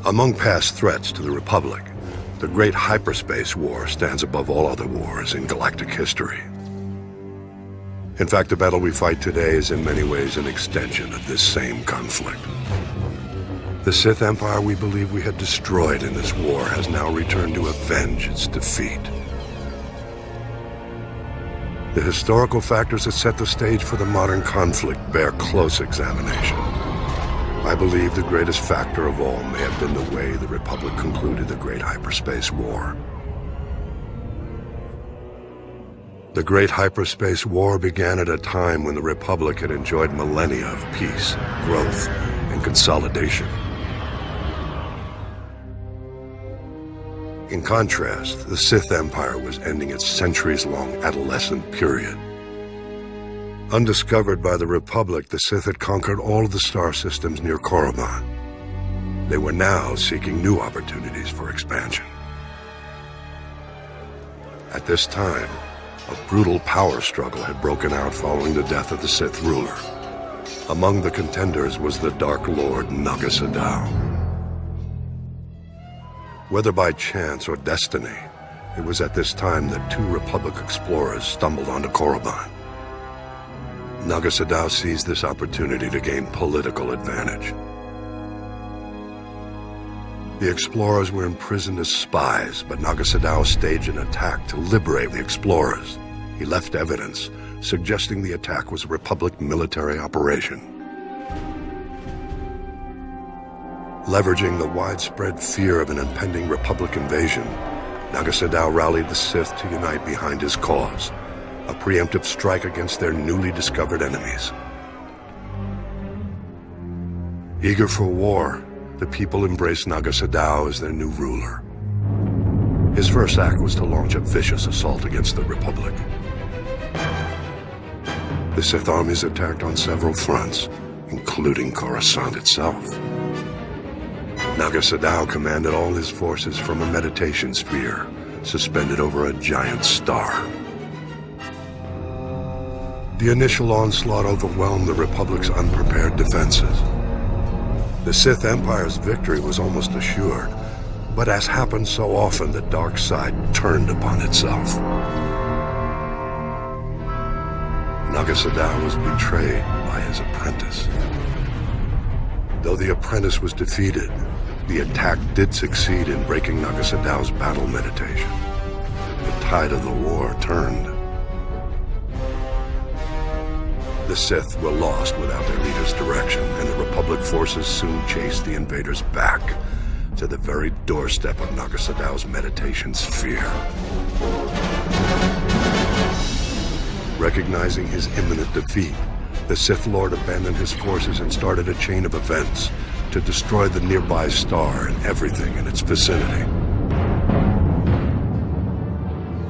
Among past threats to the Republic, the Great Hyperspace War stands above all other wars in galactic history. In fact, the battle we fight today is in many ways an extension of this same conflict. The Sith Empire we believe we had destroyed in this war has now returned to avenge its defeat. The historical factors that set the stage for the modern conflict bear close examination. I believe the greatest factor of all may have been the way the Republic concluded the Great Hyperspace War. The Great Hyperspace War began at a time when the Republic had enjoyed millennia of peace, growth, and consolidation. In contrast, the Sith Empire was ending its centuries-long adolescent period. Undiscovered by the Republic, the Sith had conquered all of the star systems near Korriban. They were now seeking new opportunities for expansion. At this time, a brutal power struggle had broken out following the death of the Sith ruler. Among the contenders was the Dark Lord Naga Sadow. Whether by chance or destiny, it was at this time that two Republic explorers stumbled onto Korriban. Naga Sadow seized this opportunity to gain political advantage. The explorers were imprisoned as spies, but Naga Sadow staged an attack to liberate the explorers. He left evidence, suggesting the attack was a Republic military operation. Leveraging the widespread fear of an impending Republic invasion, Naga Sadow rallied the Sith to unite behind his cause, a preemptive strike against their newly discovered enemies. Eager for war, the people embraced Naga Sadow as their new ruler. His first act was to launch a vicious assault against the Republic. The Sith armies attacked on several fronts, including Coruscant itself. Naga Sadow commanded all his forces from a meditation sphere, suspended over a giant star. The initial onslaught overwhelmed the Republic's unprepared defenses. The Sith Empire's victory was almost assured, but as happened so often, the dark side turned upon itself. Naga Sadow was betrayed by his apprentice. Though the apprentice was defeated, the attack did succeed in breaking Naga Sadow's battle meditation. The tide of the war turned. The Sith were lost without their leader's direction, and the Republic forces soon chased the invaders back to the very doorstep of Naga Sadow's meditation sphere. Recognizing his imminent defeat, the Sith Lord abandoned his forces and started a chain of events to destroy the nearby star and everything in its vicinity.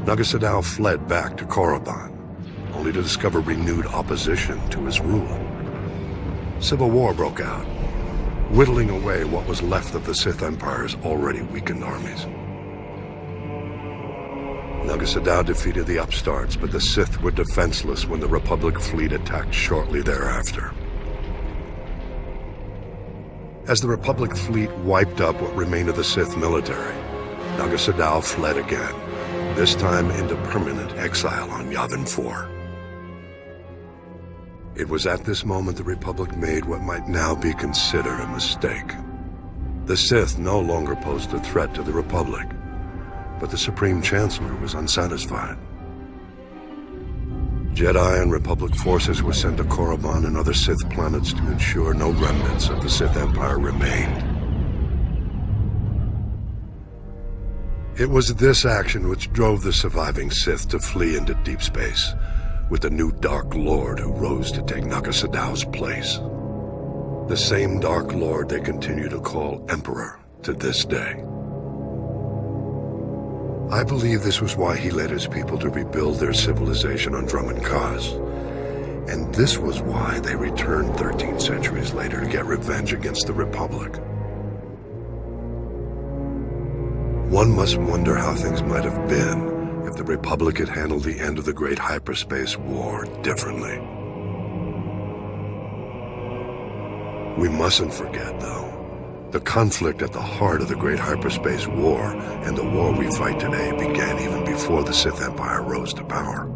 Naga Sadow fled back to Korriban, only to discover renewed opposition to his rule. Civil war broke out, whittling away what was left of the Sith Empire's already weakened armies. Naga Sadow defeated the upstarts, but the Sith were defenseless when the Republic fleet attacked shortly thereafter. As the Republic fleet wiped up what remained of the Sith military, Naga Sadow fled again, this time into permanent exile on Yavin 4. It was at this moment the Republic made what might now be considered a mistake. The Sith no longer posed a threat to the Republic, but the Supreme Chancellor was unsatisfied. Jedi and Republic forces were sent to Korriban and other Sith planets to ensure no remnants of the Sith Empire remained. It was this action which drove the surviving Sith to flee into deep space, with the new Dark Lord who rose to take Naga Sadow's place. The same Dark Lord they continue to call Emperor to this day. I believe this was why he led his people to rebuild their civilization on Dromund Kaas. And this was why they returned 13 centuries later to get revenge against the Republic. One must wonder how things might have been if the Republic had handled the end of the Great Hyperspace War differently. We mustn't forget, though, The conflict at the heart of the Great Hyperspace War and the war we fight today began even before the Sith Empire rose to power.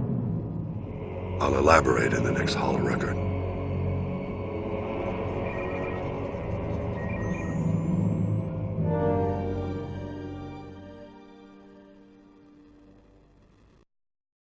I'll elaborate in the next holo record.